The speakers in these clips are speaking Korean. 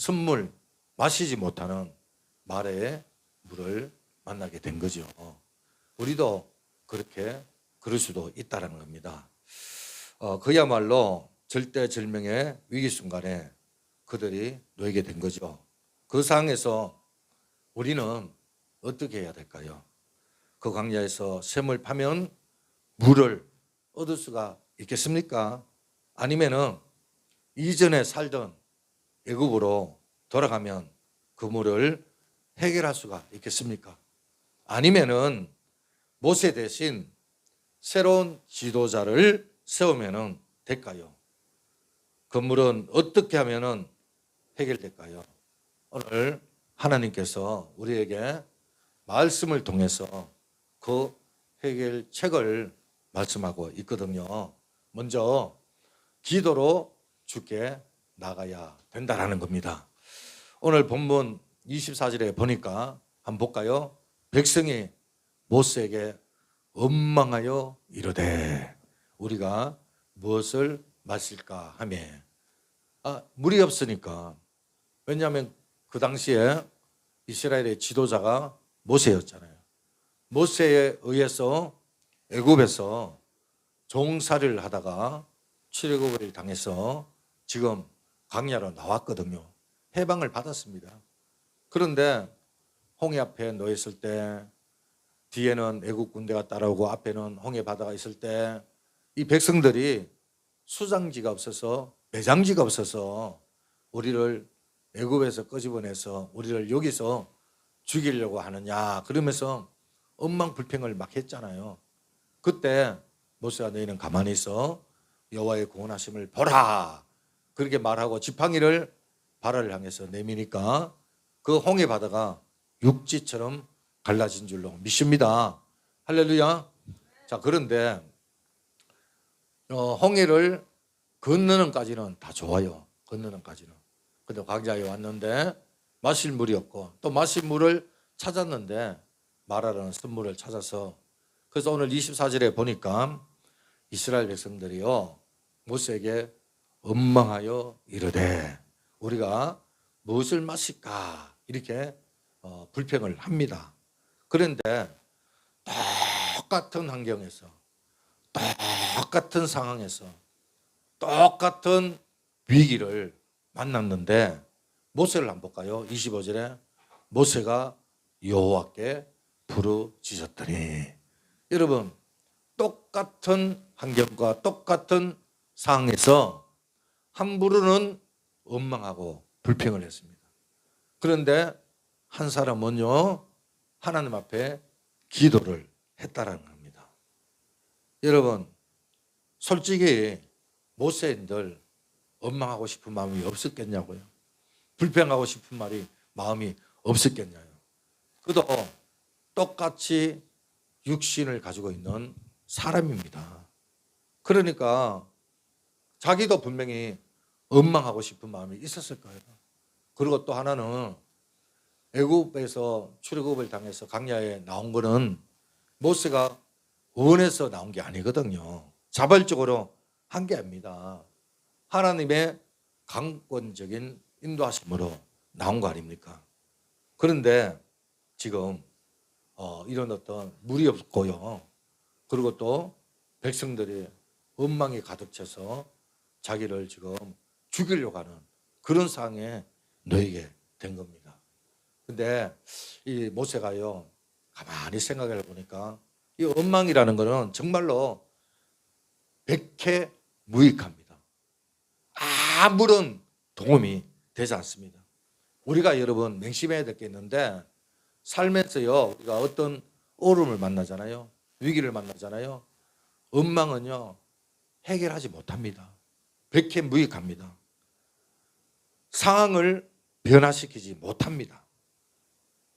선물, 마시지 못하는 마라의 물을 만나게 된 거죠. 우리도 그렇게 그럴 수도 있다는 겁니다. 그야말로 절대절명의 위기 순간에 그들이 놓이게 된 거죠. 그 상황에서 우리는 어떻게 해야 될까요? 그 광야에서 샘을 파면 물을 얻을 수가 있겠습니까? 아니면은 이전에 살던 애굽으로 돌아가면 그 물을 해결할 수가 있겠습니까? 아니면은 모세 대신 새로운 지도자를 세우면 될까요? 그 물은 어떻게 하면은 해결될까요? 오늘 하나님께서 우리에게 말씀을 통해서 그 해결책을 말씀하고 있거든요. 먼저 기도로 주께 나가야 된다라는 겁니다. 오늘 본문 24절에 보니까 한번 볼까요? 백성이 모세에게 원망하여 이르되 우리가 무엇을 마실까 하며 물이 없으니까. 왜냐하면 그 당시에 이스라엘의 지도자가 모세였잖아요. 모세에 의해서 애굽에서 종살이를 하다가 출애굽을 당해서 지금 광야로 나왔거든요. 해방을 받았습니다. 그런데 홍해 앞에 놓였을 때, 뒤에는 애국 군대가 따라오고 앞에는 홍해 바다가 있을 때 이 백성들이 수장지가 없어서, 매장지가 없어서 우리를 애굽에서 끄집어내서 우리를 여기서 죽이려고 하느냐 그러면서 엉망불평을 막 했잖아요. 그때 모세가 너희는 가만히 있어 여호와의 구원하심을 보라 그렇게 말하고 지팡이를 바다를 향해서 내미니까 그 홍해 바다가 육지처럼 갈라진 줄로 믿습니다. 할렐루야. 자, 그런데 홍해를 건너는까지는 다 좋아요. 건너는까지는. 근데 광야에 왔는데 마실 물이 없고 또 마실 물을 찾았는데 마라라는 선물을 찾아서, 그래서 오늘 24절에 보니까 이스라엘 백성들이요 모세에게 원망하여 이르되 우리가 무엇을 마실까 이렇게 불평을 합니다. 그런데 똑같은 환경에서 똑같은 상황에서 똑같은 위기를 만났는데 모세를 한번 볼까요? 25절에 모세가 여호와께 부르짖었더니. 여러분, 똑같은 환경과 똑같은 상황에서 함부로는 원망하고 불평을 했습니다. 그런데 한 사람은요 하나님 앞에 기도를 했다라는 겁니다. 여러분, 솔직히 모세인들 원망하고 싶은 마음이 없었겠냐고요? 불평하고 싶은 마음이 없었겠냐요? 그도 똑같이 육신을 가지고 있는 사람입니다. 그러니까 자기도 분명히 원망하고 싶은 마음이 있었을 거예요. 그리고 또 하나는 애굽에서 출애굽을 당해서 광야에 나온 거는 모세가 원해서 나온 게 아니거든요. 자발적으로 한 게 아닙니다. 하나님의 강권적인 인도하심으로 나온 거 아닙니까? 그런데 지금 이런 어떤 물이 없고요. 그리고 또 백성들이 원망이 가득 차서 자기를 지금 죽이려고 하는 그런 상황에 놓이게 된 겁니다. 근데 이 모세가요 가만히 생각해 보니까 이 원망이라는 것은 정말로 백해무익합니다. 아무런 도움이 되지 않습니다. 우리가 여러분 맹심해야 될 게 있는데, 삶에서요 우리가 어떤 어려움을 만나잖아요. 위기를 만나잖아요. 원망은요 해결하지 못합니다. 백해무익합니다. 상황을 변화시키지 못합니다.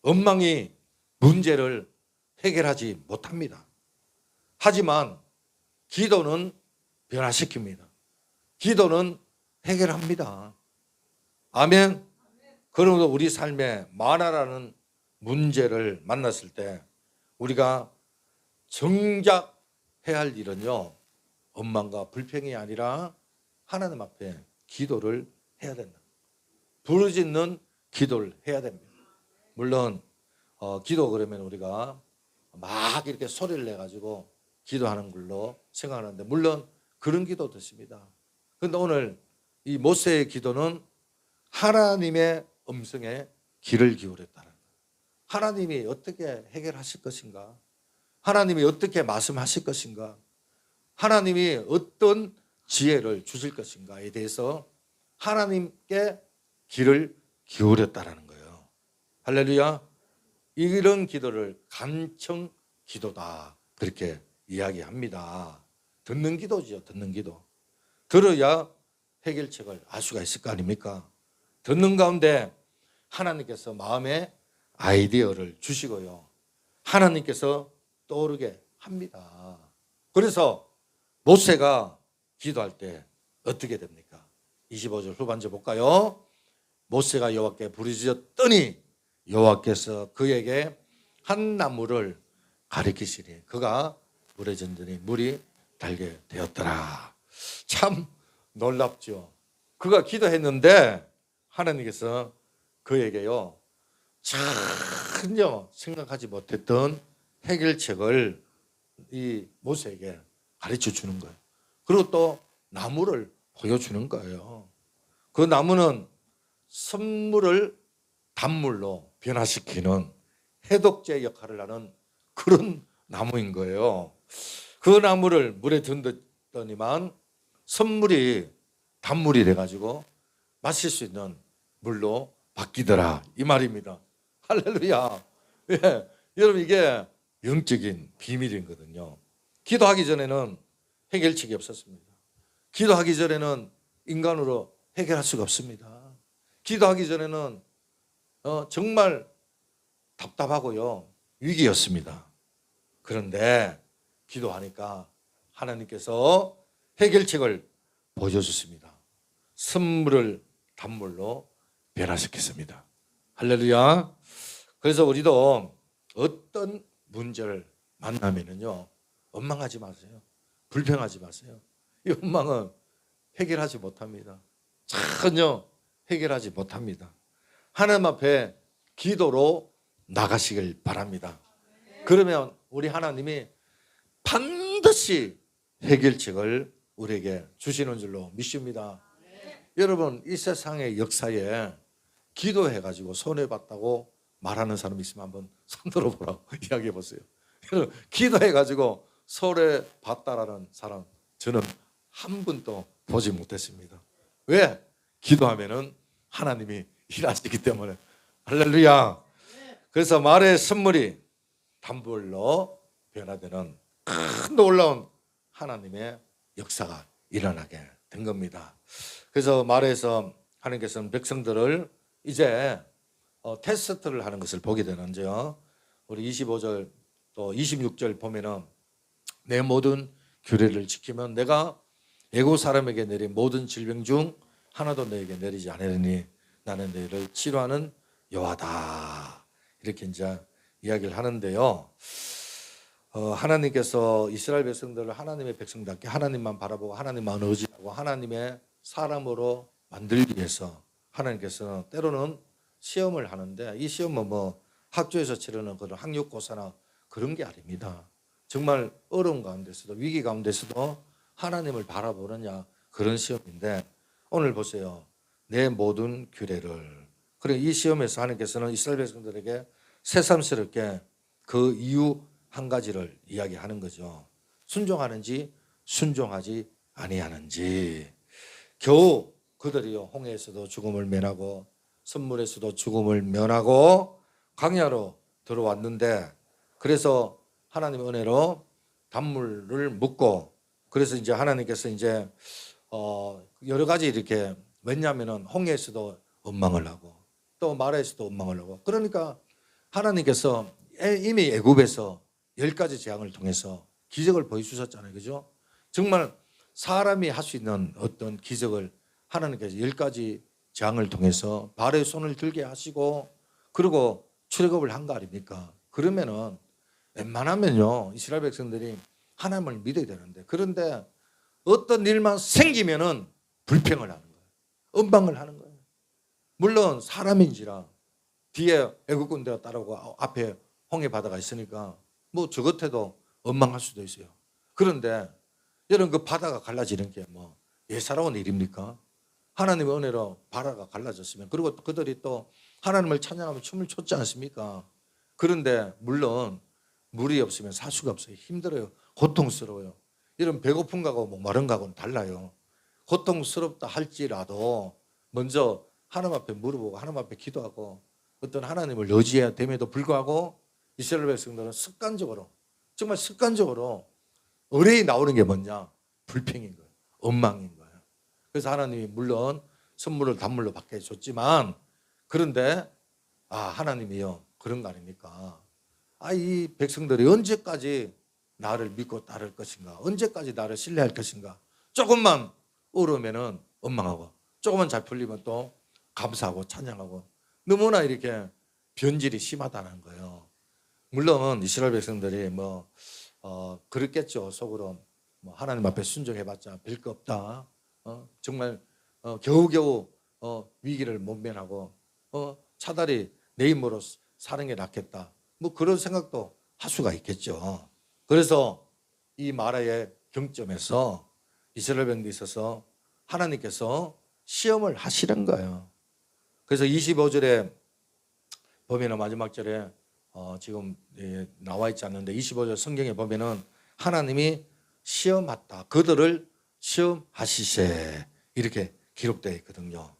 원망이 문제를 해결하지 못합니다. 하지만 기도는 변화시킵니다. 기도는 해결합니다. 아멘. 그러므로 우리 삶에 마라라는 문제를 만났을 때 우리가 정작 해야 할 일은요 원망과 불평이 아니라 하나님 앞에 기도를 해야 된다. 부르짖는 기도를 해야 됩니다. 물론 기도 그러면 우리가 막 이렇게 소리를 내가지고 기도하는 걸로 생각하는데 물론 그런 기도도 있습니다. 그런데 오늘 이 모세의 기도는 하나님의 음성에 귀를 기울였다는 거예요. 하나님이 어떻게 해결하실 것인가? 하나님이 어떻게 말씀하실 것인가? 하나님이 어떤 지혜를 주실 것인가에 대해서 하나님께 귀를 기울였다라는 거예요. 할렐루야. 이런 기도를 간청 기도다 그렇게 이야기합니다. 듣는 기도죠. 듣는 기도. 들어야 해결책을 알 수가 있을 거 아닙니까? 듣는 가운데 하나님께서 마음에 아이디어를 주시고요. 하나님께서 떠오르게 합니다. 그래서 모세가 기도할 때 어떻게 됩니까? 25절 후반절 볼까요? 모세가 여호와께 부르짖었더니 여호와께서 그에게 한 나무를 가리키시니 그가 물에 던지니 물이 달게 되었더라. 참 놀랍죠. 그가 기도했는데 하나님께서 그에게요 전혀 생각하지 못했던 해결책을 이 모세에게 가르쳐 주는 거예요. 그리고 또 나무를 보여주는 거예요. 그 나무는 선물을 단물로 변화시키는 해독제 역할을 하는 그런 나무인 거예요. 그 나무를 물에 던졌더니만 선물이 단물이 돼가지고 마실 수 있는 물로 바뀌더라 이 말입니다. 할렐루야. 예, 여러분 이게 영적인 비밀이거든요. 기도하기 전에는 해결책이 없었습니다. 기도하기 전에는 인간으로 해결할 수가 없습니다. 기도하기 전에는 정말 답답하고요 위기였습니다. 그런데 기도하니까 하나님께서 해결책을 보여주십니다. 선물을 단물로 변화시켰습니다. 할렐루야. 그래서 우리도 어떤 문제를 만나면은요 원망하지 마세요. 불평하지 마세요. 이 원망은 해결하지 못합니다. 전혀 해결하지 못합니다. 하나님 앞에 기도로 나가시길 바랍니다. 그러면 우리 하나님이 반드시 해결책을 우리에게 주시는 줄로 믿습니다. 여러분 이 세상의 역사에 기도해가지고 손해봤다고 말하는 사람 있으면 한번 손 들어보라고 이야기해 보세요. 여러분 기도해가지고 손해봤다라는 사람 저는 한 분도 보지 못했습니다. 왜? 기도하면은 하나님이 일하시기 때문에. 할렐루야. 그래서 말의 선물이 단물로 변화되는 큰 놀라운 하나님의 역사가 일어나게 된 겁니다. 그래서 말에서 하나님께서는 백성들을 이제 테스트를 하는 것을 보게 되는데요. 우리 25절 또 26절 보면은 내 모든 규례를 지키면 내가 애국 사람에게 내린 모든 질병 중 하나도 너에게 내리지 않으리니 나는 너희를 치료하는 여호와다. 이렇게 이제 이야기를 하는데요. 하나님께서 이스라엘 백성들을 하나님의 백성답게 하나님만 바라보고 하나님만 의지하고 하나님의 사람으로 만들기 위해서 하나님께서는 때로는 시험을 하는데 이 시험은 뭐 학교에서 치르는 그런 학력고사나 그런 게 아닙니다. 정말 어려운 가운데서도 위기 가운데서도 하나님을 바라보느냐 그런 시험인데 오늘 보세요. 내 모든 규례를. 그래 이 시험에서 하나님께서는 이스라엘 백성들에게 새삼스럽게 그 이유 한 가지를 이야기하는 거죠. 순종하는지 순종하지 아니하는지. 겨우 그들이요 홍해에서도 죽음을 면하고 선물에서도 죽음을 면하고 광야로 들어왔는데 그래서 하나님의 은혜로 단물을 묻고 그래서 이제 하나님께서 이제 여러 가지 이렇게 왜냐하면은 홍해에서도 원망을 하고 또 마라에서도 원망을 하고 그러니까 하나님께서 이미 애굽에서 10가지 재앙을 통해서 기적을 보여주셨잖아요. 그죠? 정말 사람이 할 수 있는 어떤 기적을 하나님께서 10가지 재앙을 통해서 발에 손을 들게 하시고 그리고 출애굽을 한 거 아닙니까? 그러면은 웬만하면요 이스라엘 백성들이 하나님을 믿어야 되는데 그런데 어떤 일만 생기면은 불평을 하는 거예요. 원망을 하는 거예요. 물론 사람인지라 뒤에 애국 군대가 따라오고 앞에 홍해 바다가 있으니까 뭐 저 같아도 원망할 수도 있어요. 그런데 여러분 그 바다가 갈라지는 게 뭐 예사로운 일입니까? 하나님의 은혜로 바다가 갈라졌으면 그리고 그들이 또 하나님을 찬양하며 춤을 췄지 않습니까? 그런데 물론 물이 없으면 살 수가 없어요. 힘들어요. 고통스러워요. 이런 배고픈 거하고 목마른 거하고는 달라요. 고통스럽다 할지라도 먼저 하나님 앞에 물어보고 하나님 앞에 기도하고 어떤 하나님을 의지해야 됨에도 불구하고 이스라엘 백성들은 습관적으로 정말 습관적으로 의뢰이 나오는 게 뭐냐? 불평인 거예요. 원망인 거예요. 그래서 하나님이 물론 선물을 단물로 받게 해줬지만 그런데 하나님이요 그런 거 아닙니까? 이 백성들이 언제까지 나를 믿고 따를 것인가? 언제까지 나를 신뢰할 것인가? 조금만 어려우면은 원망하고 조금만 잘 풀리면 또 감사하고 찬양하고 너무나 이렇게 변질이 심하다는 거예요. 물론 이스라엘 백성들이 그랬겠죠. 속으로 하나님 앞에 순종해봤자 별거 없다. 정말 겨우겨우 위기를 모면하고 차라리 내 힘으로 사는 게 낫겠다. 뭐 그런 생각도 할 수가 있겠죠. 그래서 이 마라의 경점에서 이스라엘 백성에 있어서 하나님께서 시험을 하시는 거예요. 그래서 25절에 보면은 마지막 절에 지금 나와 있지 않는데 25절 성경에 보면은 하나님이 시험했다. 그들을 시험하시세 이렇게 기록되어 있거든요.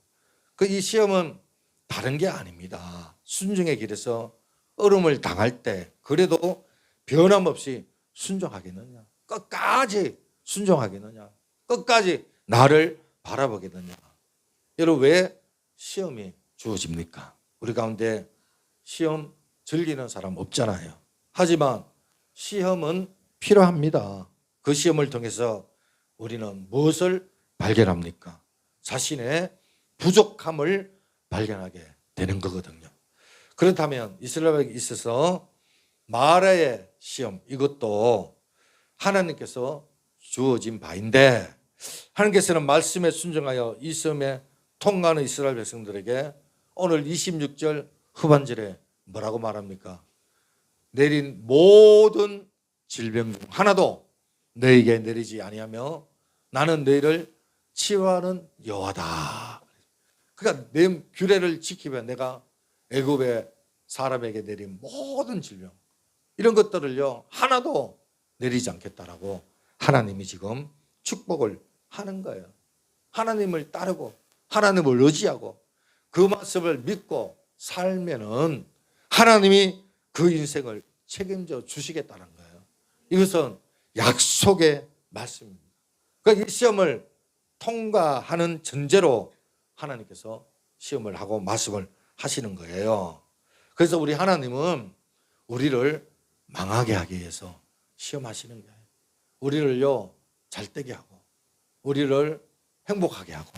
이 시험은 다른 게 아닙니다. 순종의 길에서 어려움을 당할 때 그래도 변함없이 순종하겠느냐? 끝까지 순종하겠느냐? 끝까지 나를 바라보겠느냐? 여러분 왜 시험이 주어집니까? 우리 가운데 시험 즐기는 사람 없잖아요. 하지만 시험은 필요합니다. 그 시험을 통해서 우리는 무엇을 발견합니까? 자신의 부족함을 발견하게 되는 거거든요. 그렇다면 이스라엘에 있어서 마라의 시험 이것도 하나님께서 주어진 바인데 하나님께서는 말씀에 순종하여 이 시험에 통과하는 이스라엘 백성들에게 오늘 26절 후반절에 뭐라고 말합니까? 내린 모든 질병 중 하나도 너에게 내리지 아니하며 나는 너희를 치유하는 여호와다. 그러니까 내 규례를 지키면 내가 애굽의 사람에게 내린 모든 질병 이런 것들을요 하나도 내리지 않겠다라고 하나님이 지금 축복을 하는 거예요. 하나님을 따르고 하나님을 의지하고 그 말씀을 믿고 살면은 하나님이 그 인생을 책임져 주시겠다는 거예요. 이것은 약속의 말씀입니다. 그러니까 이 시험을 통과하는 전제로 하나님께서 시험을 하고 말씀을 하시는 거예요. 그래서 우리 하나님은 우리를 망하게 하기 위해서 시험하시는 거예요. 우리를요 잘되게 하고 우리를 행복하게 하고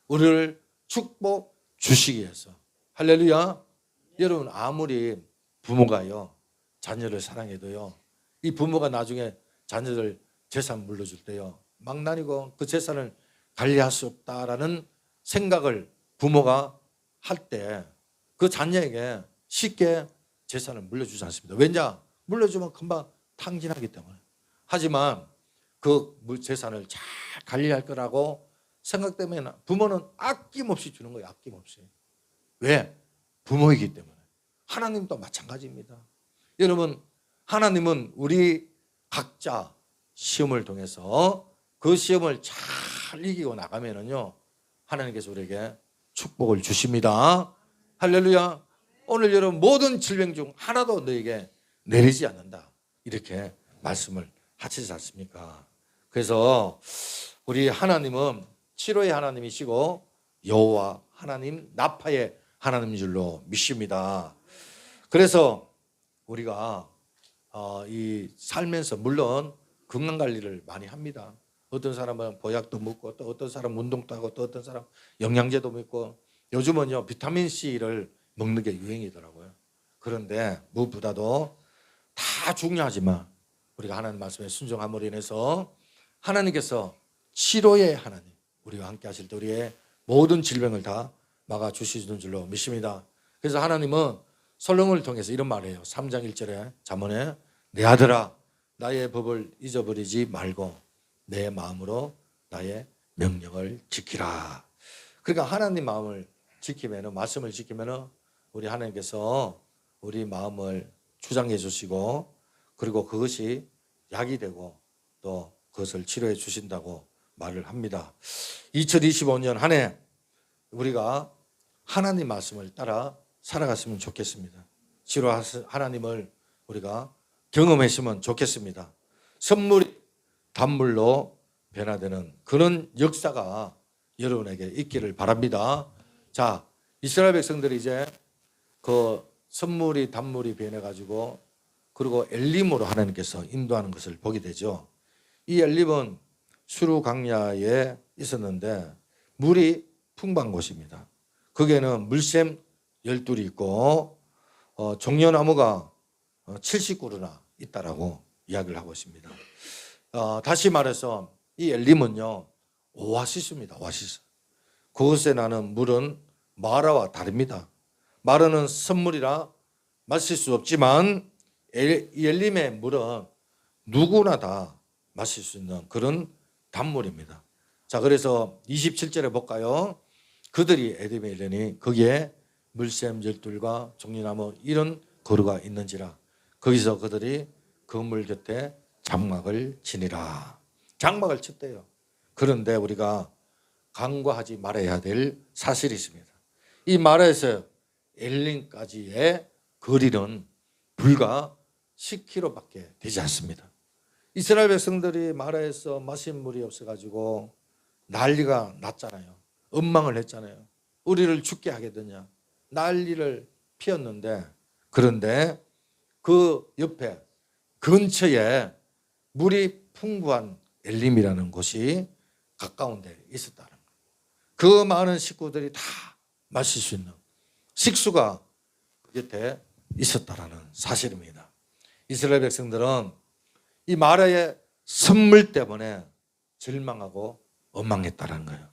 우리를 축복 주시기 위해서. 할렐루야. 여러분 아무리 부모가요 자녀를 사랑해도요 이 부모가 나중에 자녀들 재산 물려줄 때요 망나니고 그 재산을 관리할 수 없다라는 생각을 부모가 할 때 그 자녀에게 쉽게 재산을 물려주지 않습니다. 왜냐? 물려주면 금방 탕진하기 때문에. 하지만 그 재산을 잘 관리할 거라고 생각되면 부모는 아낌없이 주는 거예요. 아낌없이. 왜? 부모이기 때문에. 하나님도 마찬가지입니다. 여러분 하나님은 우리 각자 시험을 통해서 그 시험을 잘 이기고 나가면은요 하나님께서 우리에게 축복을 주십니다. 할렐루야. 오늘 여러분 모든 질병 중 하나도 너에게 내리지 않는다 이렇게 말씀을 하시지 않습니까? 그래서 우리 하나님은 치료의 하나님이시고 여호와 하나님 나파의 하나님인 줄로 믿습니다. 그래서 우리가 이 살면서 물론 건강관리를 많이 합니다. 어떤 사람은 보약도 먹고 또 어떤 사람은 운동도 하고 또 어떤 사람은 영양제도 먹고 요즘은요 비타민C를 먹는 게 유행이더라고요. 그런데 무엇보다도 다 중요하지만 우리가 하나님 말씀에 순종함으로 인해서 하나님께서 치료의 하나님 우리와 함께 하실 때 우리의 모든 질병을 다 막아주시는 줄로 믿습니다. 그래서 하나님은 솔로몬을 통해서 이런 말을 해요. 3장 1절에 잠언에 내 아들아 나의 법을 잊어버리지 말고 내 마음으로 나의 명령을 지키라. 그러니까 하나님 마음을 지키면은, 말씀을 지키면은 우리 하나님께서 우리 마음을 주장해 주시고, 그리고 그것이 약이 되고 또 그것을 치료해 주신다고 말을 합니다. 2025년 한 해 우리가 하나님 말씀을 따라 살아갔으면 좋겠습니다. 치료 하나님을 우리가 경험했으면 좋겠습니다. 선물이 단물로 변화되는 그런 역사가 여러분에게 있기를 바랍니다. 자, 이스라엘 백성들이 이제 그 선물이 단물이 변해가지고, 그리고 엘림으로 하나님께서 인도하는 것을 보게 되죠. 이 엘림은 수르 광야에 있었는데 물이 풍부한 곳입니다. 거기에는 물샘 12이 있고 종려나무가 70그루나 있다라고 이야기를 하고 있습니다. 다시 말해서 이 엘림은요 오아시스입니다. 오아시스. 그곳에 나는 물은 마라와 다릅니다. 마라는 선물이라 마실 수 없지만 이 엘림의 물은 누구나 다 마실 수 있는 그런 단물입니다. 자, 그래서 27절에 볼까요? 그들이 에덴에 이르니 거기에 물샘 12과 종려나무 이런 거루가 있는지라 거기서 그들이 그 물 곁에 장막을 지니라. 장막을 쳤대요. 그런데 우리가 간과하지 말아야 될 사실이 있습니다. 이 마라에서 엘림까지의 거리는 불과 10km밖에 되지 않습니다. 이스라엘 백성들이 마라에서 마신 물이 없어가지고 난리가 났잖아요. 엉망을 했잖아요. 우리를 죽게 하겠느냐 난리를 피웠는데, 그런데 그 옆에 근처에 물이 풍부한 엘림이라는 곳이 가까운 데 있었다는 거예요. 그 많은 식구들이 다 마실 수 있는 식수가 그 곁에 있었다라는 사실입니다. 이스라엘 백성들은 이 마라의 선물 때문에 절망하고 원망했다는 거예요.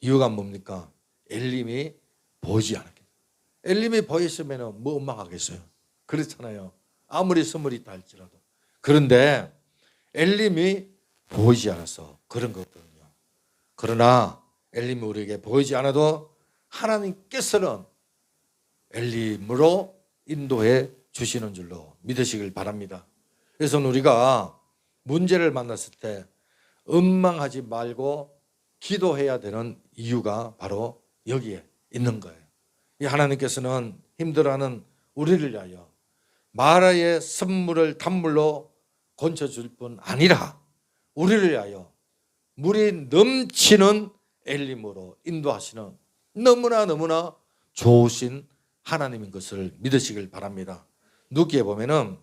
이유가 뭡니까? 엘림이 보이지 않았기 때문에. 엘림이 보였으면 뭐 원망하겠어요? 그렇잖아요. 아무리 선물이 있다 할지라도. 그런데 엘림이 보이지 않아서 그런 거거든요. 그러나 엘림이 우리에게 보이지 않아도 하나님께서는 엘림으로 인도해 주시는 줄로 믿으시길 바랍니다. 그래서 우리가 문제를 만났을 때 원망하지 말고 기도해야 되는 이유가 바로 여기에 있는 거예요. 이 하나님께서는 힘들어하는 우리를 위하여 마라의 선물을 단물로 건져줄 뿐 아니라 우리를 위하여 물이 넘치는 엘림으로 인도하시는 너무나 좋으신 하나님인 것을 믿으시길 바랍니다. 누기에 보면은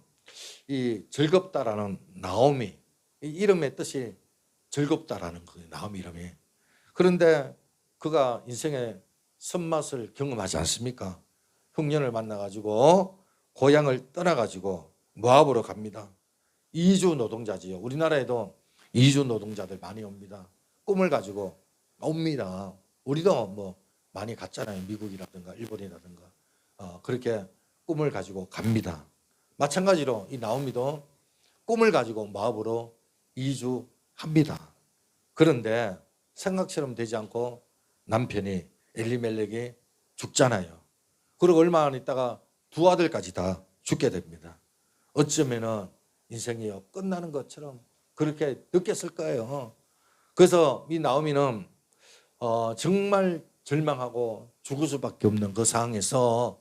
이 즐겁다라는 나오미, 이 이름의 뜻이 즐겁다라는 거예요. 나오미 이름이. 그런데 그가 인생의 선맛을 경험하지 않습니까? 흉년을 만나가지고 고향을 떠나가지고 모압으로 갑니다. 이주 노동자지요. 우리나라에도 이주 노동자들 많이 옵니다. 꿈을 가지고 옵니다. 우리도 뭐 많이 갔잖아요. 미국이라든가 일본이라든가 그렇게 꿈을 가지고 갑니다. 마찬가지로 이 나오미도 꿈을 가지고 모압으로 이주합니다. 그런데 생각처럼 되지 않고 남편이 엘리멜렉이 죽잖아요. 그리고 얼마 안 있다가 두 아들까지 다 죽게 됩니다. 어쩌면은 인생이 끝나는 것처럼 그렇게 느꼈을 거예요. 그래서 이 나오미는 정말 절망하고 죽을 수밖에 없는 그 상황에서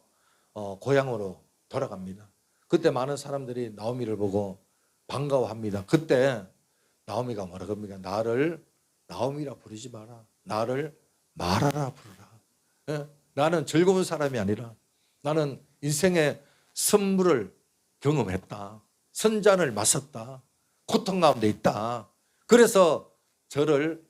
고향으로 돌아갑니다. 그때 많은 사람들이 나오미를 보고 반가워합니다. 그때 나오미가 뭐라고 합니까? 나를 나오미라 부르지 마라. 나를 마라라 부르라. 예? 나는 즐거운 사람이 아니라 나는 인생의 선물을 경험했다. 선잔을 마셨다. 고통 가운데 있다. 그래서 저를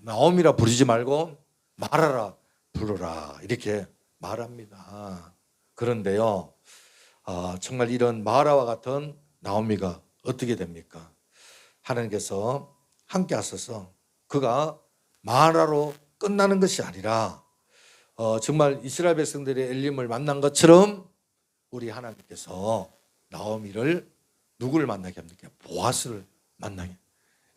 나오미라 부르지 말고 마라라 부르라 이렇게 말합니다. 그런데요, 정말 이런 마라와 같은 나오미가 어떻게 됩니까? 하나님께서 함께 하셔서 그가 마라로 끝나는 것이 아니라 정말 이스라엘 백성들이 엘림을 만난 것처럼 우리 하나님께서 나오미를 누구를 만나게 합니까? 보아스를 만나게.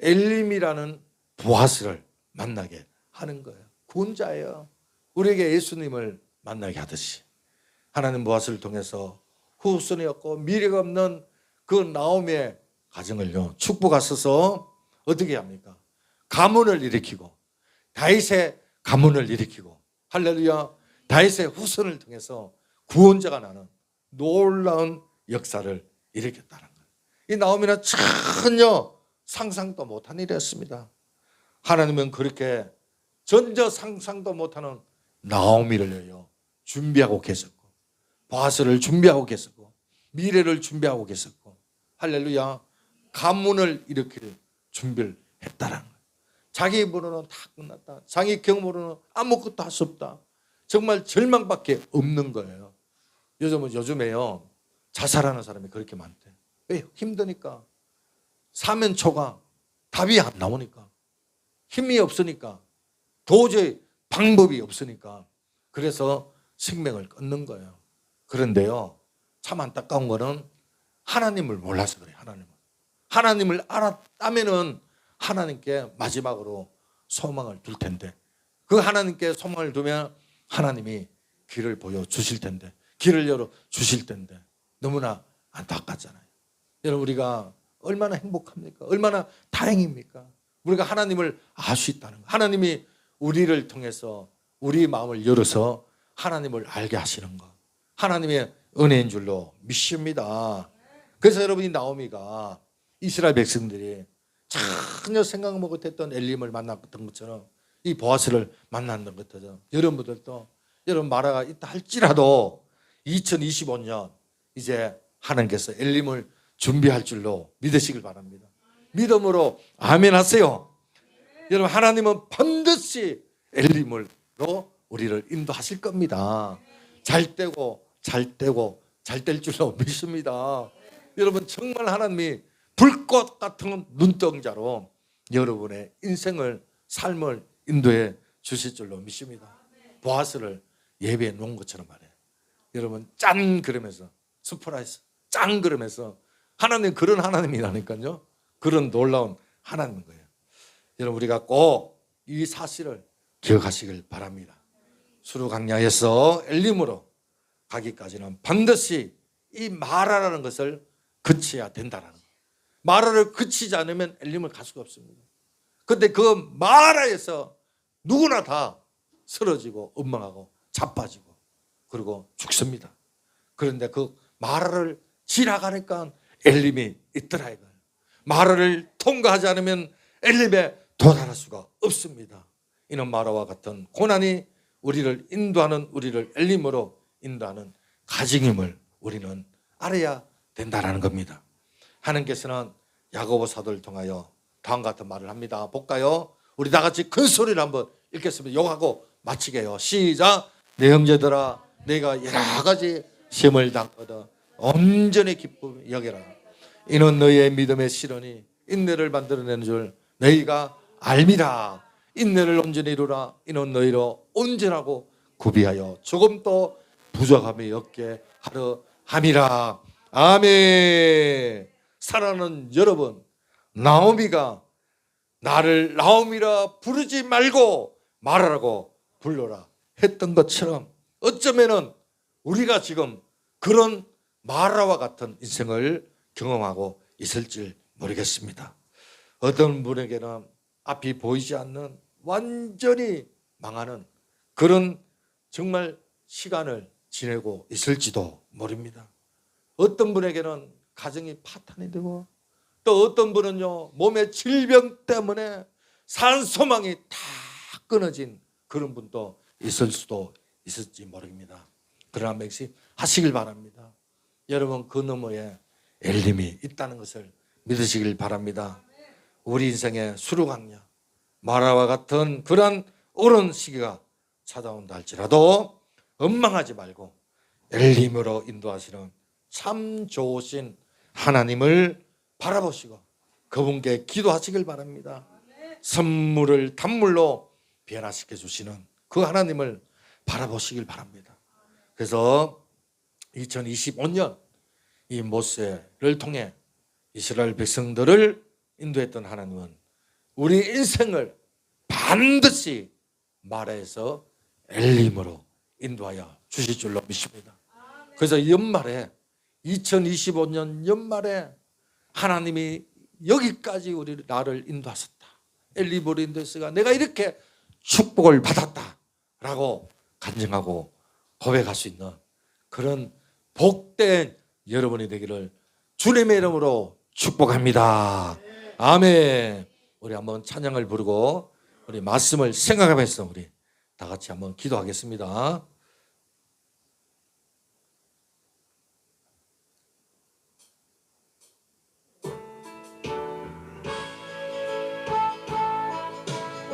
엘림이라는 보아스를 만나게 하는 거예요. 구원자예요. 우리에게 예수님을 만나게 하듯이 하나님 보아스를 통해서 후손이 없고 미래가 없는 그 나오미의 가정을요 축복하셔서 어떻게 합니까? 가문을 일으키고 다윗의 가문을 일으키고 할렐루야 다윗의 후손을 통해서 구원자가 나는 놀라운 역사를 일으켰다는 거예요. 이 나오미는 전혀 상상도 못한 일이었습니다. 하나님은 그렇게 전혀 상상도 못하는 나오미를요 준비하고 계셨고 보아스를 준비하고 계셨고 미래를 준비하고 계셨고 할렐루야 가문을 일으킬 준비를 했다는 거예요. 자기 입으로는 다 끝났다. 자기 경험으로는 아무것도 할 수 없다. 정말 절망밖에 없는 거예요. 요즘에요 자살하는 사람이 그렇게 많대. 왜? 힘드니까. 사면초가 답이 안 나오니까. 힘이 없으니까. 도저히 방법이 없으니까. 그래서 생명을 끊는 거예요. 그런데요 참 안타까운 거는 하나님을 몰라서 그래요. 하나님을 알았다면은 하나님께 마지막으로 소망을 둘 텐데 그 하나님께 소망을 두면 하나님이 길을 보여주실 텐데 길을 열어주실 텐데 너무나 안타깝잖아요. 여러분 우리가 얼마나 행복합니까? 얼마나 다행입니까? 우리가 하나님을 알 수 있다는 거. 하나님이 우리를 통해서 우리 마음을 열어서 하나님을 알게 하시는 것. 하나님의 은혜인 줄로 믿습니다. 그래서 여러분이 나오미가 이스라엘 백성들이 전혀 생각 못했던 엘림을 만났던 것처럼 이 보아스를 만났던 것처럼 여러분들도 여러분 마라가 있다 할지라도 2025년 이제 하나님께서 엘림을 준비할 줄로 믿으시길 바랍니다. 믿음으로 아멘 하세요. 여러분 하나님은 반드시 엘림으로 우리를 인도하실 겁니다. 잘 되고 잘 될 줄로 믿습니다. 여러분 정말 하나님이 불꽃 같은 눈동자로 여러분의 인생을 삶을 인도해 주실 줄로 믿습니다. 보아스를 예배해 놓은 것처럼 말해요. 여러분 짠 그러면서 스프라이스 짠 그러면서 하나님 그런 하나님이라니까요. 그런 놀라운 하나님인 거예요. 여러분 우리가 꼭 이 사실을 기억하시길 바랍니다. 수르강야에서 엘림으로 가기까지는 반드시 이 마라라는 것을 그쳐야 된다는 거예요. 마라를 그치지 않으면 엘림을 갈 수가 없습니다. 그런데 그 마라에서 누구나 다 쓰러지고 엉망하고 자빠지고 그리고 죽습니다. 그런데 그 마라를 지나가니까 엘림이 있더라 이거예요. 마라를 통과하지 않으면 엘림에 도달할 수가 없습니다. 이는 마라와 같은 고난이 우리를 인도하는 우리를 엘림으로 인도하는 가증임을 우리는 알아야 된다는 겁니다. 하나님께서는 야고보 사도를 통하여 다음과 같은 말을 합니다. 볼까요? 우리 다 같이 큰 소리를 한번 읽겠습니다. 욕하고 마치게 해요. 시작. 내 형제들아 내가 여러 가지 시험을 당하거든 온전히 기쁨 여겨라. 이는 너희의 믿음의 실현이 인내를 만들어내는 줄 너희가 알미라. 인내를 온전히 이루라. 이는 너희로 온전하고 구비하여 조금도 부족함이 없게 하려 함이라. 아멘. 사랑하는 여러분, 나오미가 나를 나오미라 부르지 말고 마라라고 불러라 했던 것처럼 어쩌면은 우리가 지금 그런 마라와 같은 인생을 경험하고 있을지 모르겠습니다. 어떤 분에게는 앞이 보이지 않는 완전히 망하는 그런 정말 시간을 지내고 있을지도 모릅니다. 어떤 분에게는 가정이 파탄이 되고 또 어떤 분은요 몸의 질병 때문에 산 소망이 다 끊어진 그런 분도 있을 수도 있을지 모릅니다. 그러나 맹세하시길 바랍니다. 여러분 그 너머에 엘림이 있다는 것을 믿으시길 바랍니다. 우리 인생의 수르강야 마라와 같은 그런 어려운 시기가 찾아온다 할지라도 원망하지 말고 엘림으로 인도하시는 참 좋으신 하나님을 바라보시고 그분께 기도하시길 바랍니다. 선물을 단물로 변화시켜 주시는 그 하나님을 바라보시길 바랍니다. 그래서 2025년 이 모세를 통해 이스라엘 백성들을 인도했던 하나님은 우리 인생을 반드시 마라에서 엘림으로 인도하여 주실 줄로 믿습니다. 그래서 연말에 2025년 연말에 하나님이 여기까지 나를 인도하셨다. 엘리므로 인도했으니까 내가 이렇게 축복을 받았다라고 간증하고 고백할 수 있는 그런 복된 여러분이 되기를 주님의 이름으로 축복합니다. 아멘. 우리 한번 찬양을 부르고 우리 말씀을 생각하면서 우리 다 같이 한번 기도하겠습니다.